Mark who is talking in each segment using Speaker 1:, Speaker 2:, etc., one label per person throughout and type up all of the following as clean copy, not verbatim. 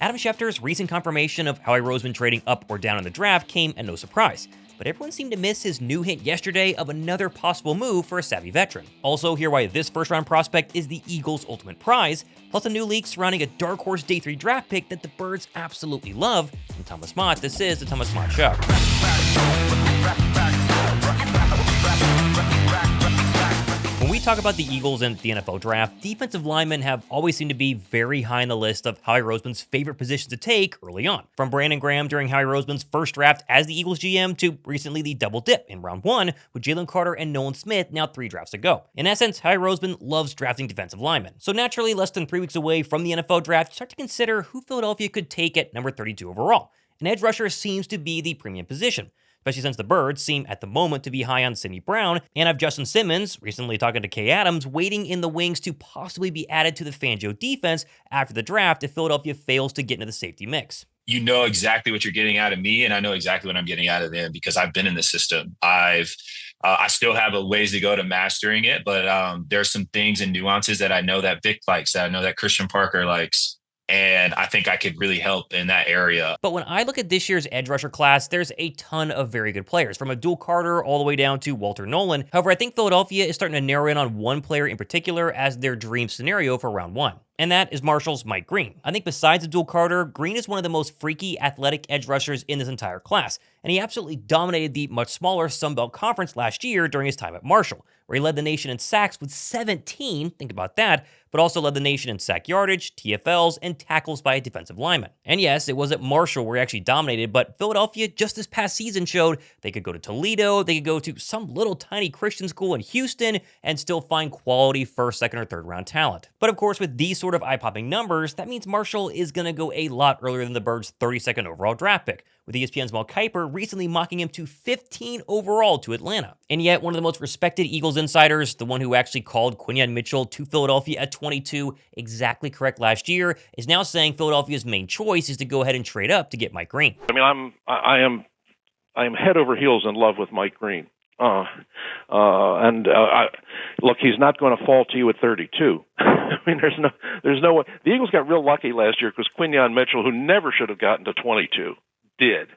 Speaker 1: Adam Schefter's recent confirmation of Howie Roseman trading up or down in the draft came at no surprise, but everyone seemed to miss his new hint yesterday of another possible move for a savvy veteran. Also, hear why this first-round prospect is the Eagles' ultimate prize, plus a new leak surrounding a dark horse day 3 draft pick that the Birds absolutely love. I'm Thomas Mott. This is the Thomas Mott Show. When we talk about the Eagles and the NFL draft, defensive linemen have always seemed to be very high on the list of Howie Roseman's favorite positions to take early on. From Brandon Graham during Howie Roseman's first draft as the Eagles GM to recently the double dip in round 1 with Jalen Carter and Nolan Smith now 3 drafts ago. In essence, Howie Roseman loves drafting defensive linemen. So naturally, less than 3 weeks away from the NFL draft, you start to consider who Philadelphia could take at number 32 overall. An edge rusher seems to be the premium position, especially since the Birds seem at the moment to be high on Sidney Brown and have Justin Simmons, recently talking to Kay Adams, waiting in the wings to possibly be added to the Fangio defense after the draft if Philadelphia fails to get into the safety mix.
Speaker 2: You know exactly what you're getting out of me, and I know exactly what I'm getting out of them because I've been in the system. I still have a ways to go to mastering it, but there's some things and nuances that I know that Vic likes, that I know that Christian Parker likes. And I think I could really help in that area.
Speaker 1: But when I look at this year's edge rusher class, there's a ton of very good players, from Abdul Carter all the way down to Walter Nolan. However, I think Philadelphia is starting to narrow in on one player in particular as their dream scenario for round 1. And that is Marshall's Mike Green. I think besides Abdul Carter, Green is one of the most freaky athletic edge rushers in this entire class, and he absolutely dominated the much smaller Sun Belt Conference last year during his time at Marshall, where he led the nation in sacks with 17, think about that, but also led the nation in sack yardage, TFLs, and tackles by a defensive lineman. And yes, it was at Marshall where he actually dominated, but Philadelphia just this past season showed they could go to Toledo, they could go to some little tiny Christian school in Houston, and still find quality first, second, or third round talent. But of course, with these sort of eye-popping numbers, that means Marshall is going to go a lot earlier than the Birds' 32nd overall draft pick, with ESPN's Mel Kiper recently mocking him to 15 overall to Atlanta. And yet, one of the most respected Eagles insiders, the one who actually called Quay Mitchell to Philadelphia at 22 exactly correct last year, is now saying Philadelphia's main choice is to go ahead and trade up to get Mike Green.
Speaker 3: I mean, I am head over heels in love with Mike Green. Look, he's not going to fall to you at 32. I mean, there's no way. The Eagles got real lucky last year because Quay Mitchell, who never should have gotten to 22, did.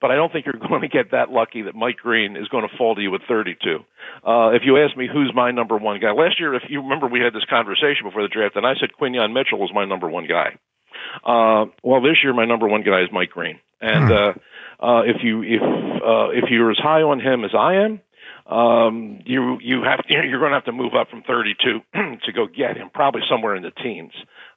Speaker 3: But I don't think you're going to get that lucky that Mike Green is going to fall to you at 32. If you ask me who's my number one guy, last year, if you remember, we had this conversation before the draft, and I said Quay Mitchell was my number one guy. Well, this year my number one guy is Mike Green, and if you're as high on him as I am, you're going to have to move up from 32 to go get him, probably somewhere in the teens.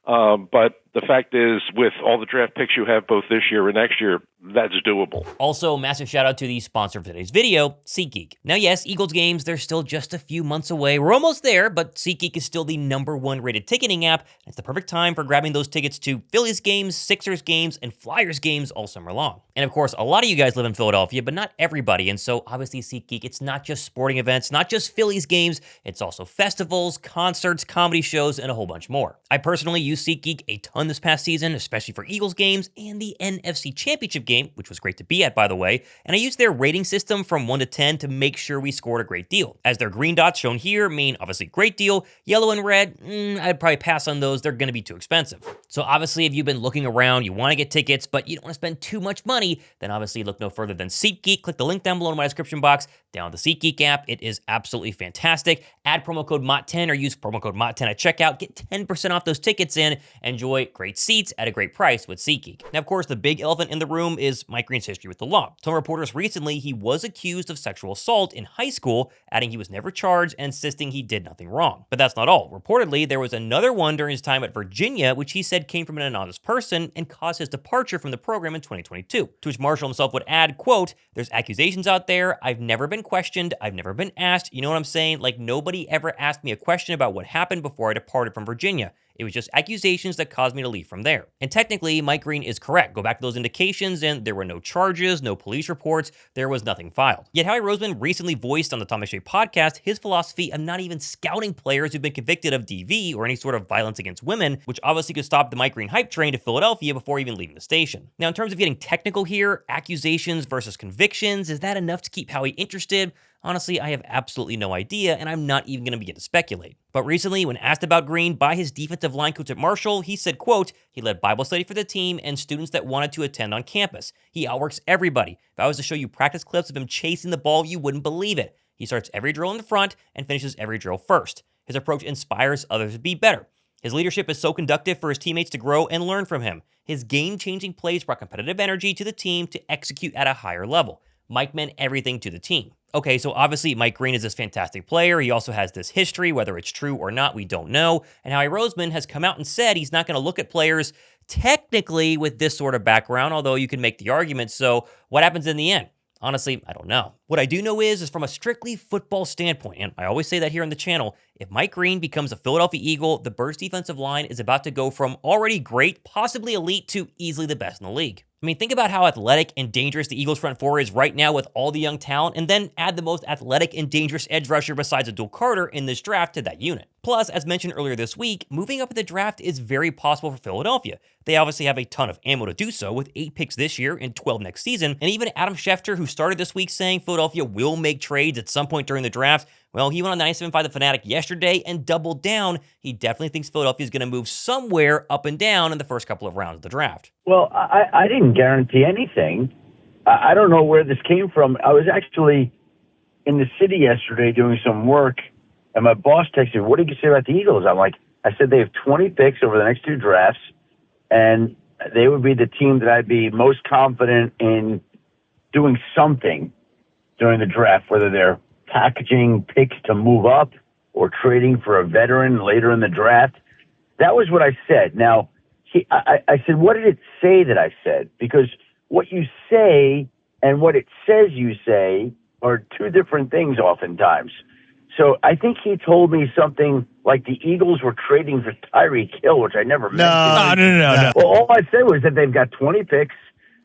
Speaker 3: But the fact is, with all the draft picks you have both this year and next year, that's doable.
Speaker 1: Also, massive shout out to the sponsor for today's video, SeatGeek. Now, yes, Eagles games, they're still just a few months away. We're almost there, but SeatGeek is still the #1 rated ticketing app. It's the perfect time for grabbing those tickets to Phillies games, Sixers games, and Flyers games all summer long. And of course, a lot of you guys live in Philadelphia, but not everybody. And so obviously SeatGeek, it's not just sporting events, not just Phillies games, it's also festivals, concerts, comedy shows, and a whole bunch more. I personally use SeatGeek a ton this past season, especially for Eagles games and the NFC Championship game, which was great to be at, by the way, and I used their rating system from 1 to 10 to make sure we scored a great deal. As their green dots shown here mean obviously great deal, yellow and red, I'd probably pass on those, they're going to be too expensive. So obviously if you've been looking around, you want to get tickets, but you don't want to spend too much money, then obviously look no further than SeatGeek. Click the link down below in my description box, download the SeatGeek app, it is absolutely fantastic. Add promo code MOTT10 or use promo code MOTT10 at checkout, get 10% off those tickets in, enjoy great seats at a great price with SeatGeek. Now, of course, the big elephant in the room is Mike Green's history with the law. Some reporters recently, he was accused of sexual assault in high school, adding he was never charged and insisting he did nothing wrong. But that's not all. Reportedly, there was another one during his time at Virginia, which he said came from an anonymous person and caused his departure from the program in 2022. To which Marshall himself would add, quote, "There's accusations out there. I've never been questioned. I've never been asked. You know what I'm saying? Like, nobody ever asked me a question about what happened before I departed from Virginia. It was just accusations that caused me to leave from there." And technically, Mike Green is correct. Go back to those indications, and there were no charges, no police reports, there was nothing filed. Yet Howie Roseman recently voiced on the Thomas Shea podcast his philosophy of not even scouting players who've been convicted of DV or any sort of violence against women, which obviously could stop the Mike Green hype train to Philadelphia before even leaving the station. Now, in terms of getting technical here, accusations versus convictions, is that enough to keep Howie interested? Honestly, I have absolutely no idea, and I'm not even going to begin to speculate. But recently, when asked about Green by his defensive line coach at Marshall, he said, quote, he led Bible study for the team and students that wanted to attend on campus. He outworks everybody. If I was to show you practice clips of him chasing the ball, you wouldn't believe it. He starts every drill in the front and finishes every drill first. His approach inspires others to be better. His leadership is so conducive for his teammates to grow and learn from him. His game-changing plays brought competitive energy to the team to execute at a higher level. Mike meant everything to the team. Okay, so obviously Mike Green is this fantastic player. He also has this history, whether it's true or not, we don't know. And Howie Roseman has come out and said he's not going to look at players technically with this sort of background, although you can make the argument. So what happens in the end? Honestly, I don't know. What I do know is from a strictly football standpoint, and I always say that here on the channel, if Mike Green becomes a Philadelphia Eagle, the Birds' defensive line is about to go from already great, possibly elite, to easily the best in the league. I mean, think about how athletic and dangerous the Eagles' front four is right now with all the young talent, and then add the most athletic and dangerous edge rusher besides Abdul Carter in this draft to that unit. Plus, as mentioned earlier this week, moving up in the draft is very possible for Philadelphia. They obviously have a ton of ammo to do so, with 8 picks this year and 12 next season, and even Adam Schefter, who started this week saying Philadelphia will make trades at some point during the draft, well, he went on 97.5 The Fanatic yesterday and doubled down. He definitely thinks Philadelphia is going to move somewhere up and down in the first couple of rounds of the draft.
Speaker 4: Well, I didn't guarantee anything. I don't know where this came from. I was actually in the city yesterday doing some work, and my boss texted me, what did you say about the Eagles? I said they have 20 picks over the next 2 drafts, and they would be the team that I'd be most confident in doing something during the draft, whether they're packaging picks to move up or trading for a veteran later in the draft. That was what I said. Now, I said, what did it say that I said? Because what you say and what it says you say are 2 different things oftentimes. So I think he told me something like the Eagles were trading for Tyreek Hill, which I never mentioned.
Speaker 5: No.
Speaker 4: Well, all I said was that they've got 20 picks,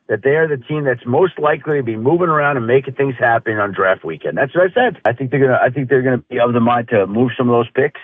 Speaker 4: that they are the team that's most likely to be moving around and making things happen on draft weekend. That's what I said. I think they're gonna be of the mind to move some of those picks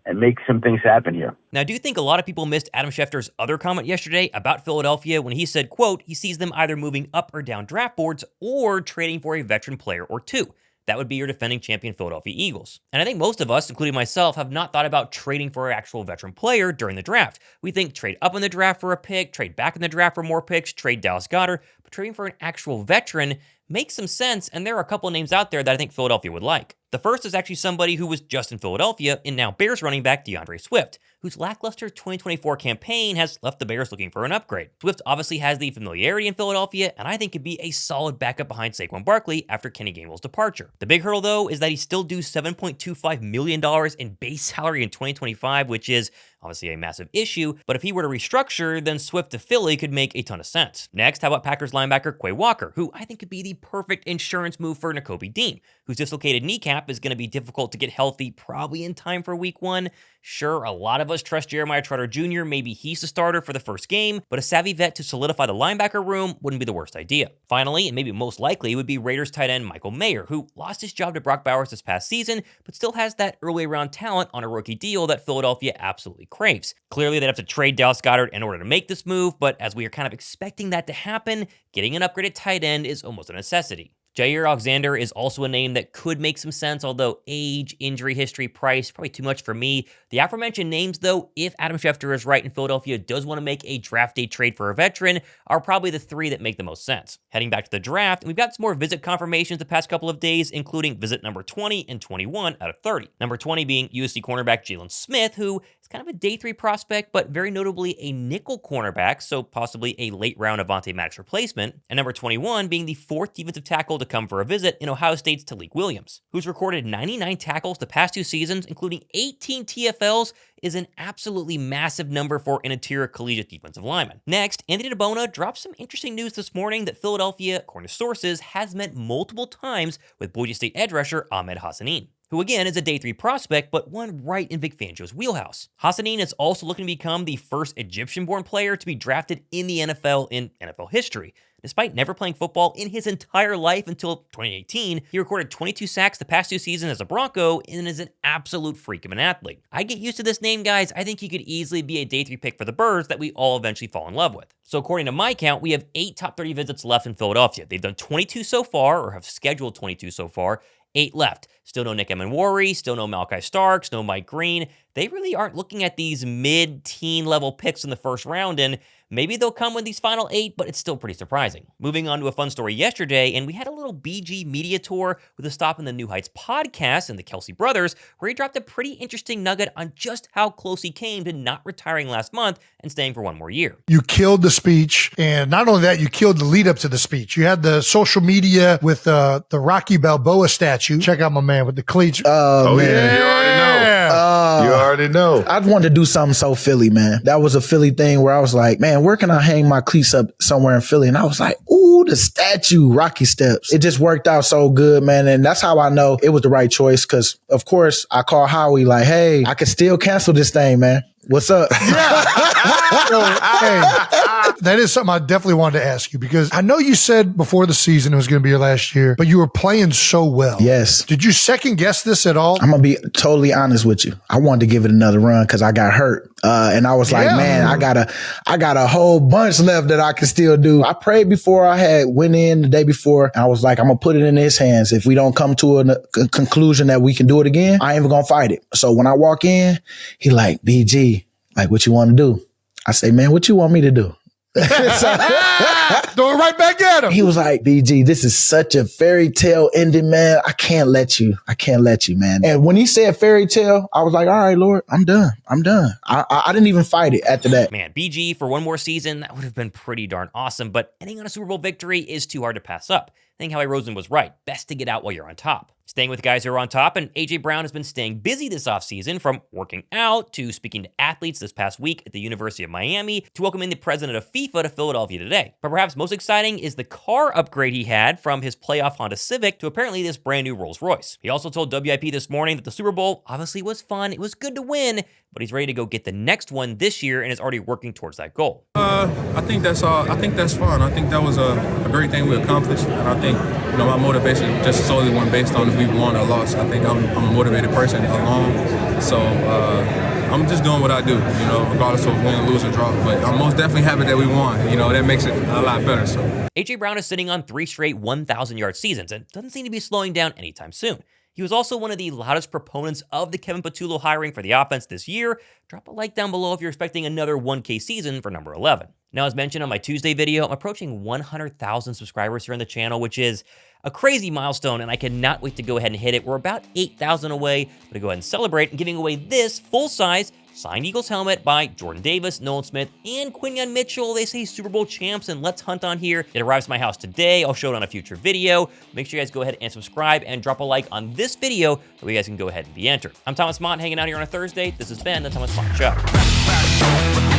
Speaker 4: and make some things happen here.
Speaker 1: Now, do you think a lot of people missed Adam Schefter's other comment yesterday about Philadelphia when he said, quote, he sees them either moving up or down draft boards or trading for a veteran player or 2? That would be your defending champion Philadelphia Eagles. And I think most of us, including myself, have not thought about trading for an actual veteran player during the draft. We think trade up in the draft for a pick, trade back in the draft for more picks, trade Dallas Goedert, but trading for an actual veteran makes some sense, and there are a couple of names out there that I think Philadelphia would like. The first is actually somebody who was just in Philadelphia and now Bears running back DeAndre Swift, whose lackluster 2024 campaign has left the Bears looking for an upgrade. Swift obviously has the familiarity in Philadelphia, and I think could be a solid backup behind Saquon Barkley after Kenny Gainwell's departure. The big hurdle, though, is that he's still due $7.25 million in base salary in 2025, which is obviously a massive issue, but if he were to restructure, then Swift to Philly could make a ton of sense. Next, how about Packers linebacker Quay Walker, who I think could be the perfect insurance move for Nakobe Dean, whose dislocated kneecap is going to be difficult to get healthy probably in time for week 1. Sure, a lot of us trust Jeremiah Trotter Jr. Maybe he's the starter for the first game, but a savvy vet to solidify the linebacker room wouldn't be the worst idea. Finally, and maybe most likely, would be Raiders tight end Michael Mayer, who lost his job to Brock Bowers this past season, but still has that early round talent on a rookie deal that Philadelphia absolutely craves. Clearly, they'd have to trade Dallas Goedert in order to make this move, but as we are kind of expecting that to happen, getting an upgraded tight end is almost a necessity. Jair Alexander is also a name that could make some sense, although age, injury history, price, probably too much for me. The aforementioned names, though, if Adam Schefter is right and Philadelphia does want to make a draft day trade for a veteran, are probably the 3 that make the most sense. Heading back to the draft, we've got some more visit confirmations the past couple of days, including visit number 20 and 21 out of 30. Number 20 being USC cornerback Jalen Smith, who is kind of a day 3 prospect, but very notably a nickel cornerback, so possibly a late round Avonte Maddox replacement. And number 21 being the 4th defensive tackle to come for a visit in Ohio State's Talik Williams, who's recorded 99 tackles the past 2 seasons, including 18 TFLs, is an absolutely massive number for an interior collegiate defensive lineman. Next, Anthony DeBona dropped some interesting news this morning that Philadelphia, according to sources, has met multiple times with Boise State edge rusher Ahmed Hassanein, who again is a day 3 prospect, but one right in Vic Fangio's wheelhouse. Hassanein is also looking to become the first Egyptian-born player to be drafted in the NFL in NFL history. Despite never playing football in his entire life until 2018, he recorded 22 sacks the past 2 seasons as a Bronco and is an absolute freak of an athlete. I get used to this name, guys. I think he could easily be a day 3 pick for the Birds that we all eventually fall in love with. So according to my count, we have 8 top 30 visits left in Philadelphia. They've done 22 so far, or have scheduled 22 so far, 8 left. Still no Nick Emmanwori, still no Malachi Starks, no Mike Green. They really aren't looking at these mid-teen level picks in the first round, and maybe they'll come with these final 8, but it's still pretty surprising. Moving on to a fun story yesterday, and we had a little BG media tour with a stop in the New Heights podcast and the Kelsey brothers, where he dropped a pretty interesting nugget on just how close he came to not retiring last month and staying for one more year.
Speaker 5: You killed the speech, and not only that, you killed the lead up to the speech. You had the social media with the Rocky Balboa statue. Check out my man with the cleats.
Speaker 6: Oh, man.
Speaker 7: Yeah, you already know. You already know.
Speaker 6: I wanted to do something so Philly, man. That was a Philly thing where I was like, man, where can I hang my cleats up somewhere in Philly? And I was like, ooh, the statue, Rocky Steps. It just worked out so good, man. And that's how I know it was the right choice. Cause of course I called Howie like, hey, I can still cancel this thing, man. What's up?
Speaker 5: Yeah. So, hey, that is something I definitely wanted to ask you, because I know you said before the season it was going to be your last year, but you were playing so well.
Speaker 6: Yes.
Speaker 5: Did you second guess this at all?
Speaker 6: I'm going to be totally honest with you. I wanted to give it another run because I got hurt. And I was like, man, I got a whole bunch left that I can still do. I prayed before I had went in the day before. And I was like, I'm going to put it in his hands. If we don't come to a conclusion that we can do it again, I ain't even going to fight it. So when I walk in, he like, BG, like, what you want to do? I say, man, what you want me to do?
Speaker 5: Throw it right back at him.
Speaker 6: He was like, BG, this is such a fairy tale ending, man. I can't let you, man. And when he said fairy tale, I was like, all right, Lord, I'm done. I didn't even fight it after that.
Speaker 1: Man, BG for one more season, that would have been pretty darn awesome, but ending on a Super Bowl victory is too hard to pass up. I think Howie Roseman was right. Best to get out while you're on top. Staying with guys who are on top, and A.J. Brown has been staying busy this offseason, from working out to speaking to athletes this past week at the University of Miami to welcoming the president of FIFA to Philadelphia today. But perhaps most exciting is the car upgrade he had from his playoff Honda Civic to apparently this brand new Rolls Royce. He also told WIP this morning that the Super Bowl obviously was fun, it was good to win, but he's ready to go get the next one this year and is already working towards that goal.
Speaker 8: I think that's fun. I think that was a great thing we accomplished, and I think my motivation just solely wasn't based on if we won or lost. I think I'm a motivated person alone, so I'm just doing what I do, regardless of win, lose, or draw. But I'm most definitely happy that we won. That makes it a lot better. So
Speaker 1: A.J. Brown is sitting on 3 straight 1,000-yard seasons and doesn't seem to be slowing down anytime soon. He was also one of the loudest proponents of the Kevin Patullo hiring for the offense this year. Drop a like down below if you're expecting another 1K season for number 11. Now, as mentioned on my Tuesday video, I'm approaching 100,000 subscribers here on the channel, which is a crazy milestone, and I cannot wait to go ahead and hit it. We're about 8,000 away, but to go ahead and celebrate and giving away this full-size signed Eagles helmet by Jordan Davis, Nolan Smith, and Quinyon Mitchell. They say Super Bowl champs, and let's hunt on here. It arrives to my house today. I'll show it on a future video. Make sure you guys go ahead and subscribe and drop a like on this video so you guys can go ahead and be entered. I'm Thomas Mott, hanging out here on a Thursday. This has been the Thomas Mott Show.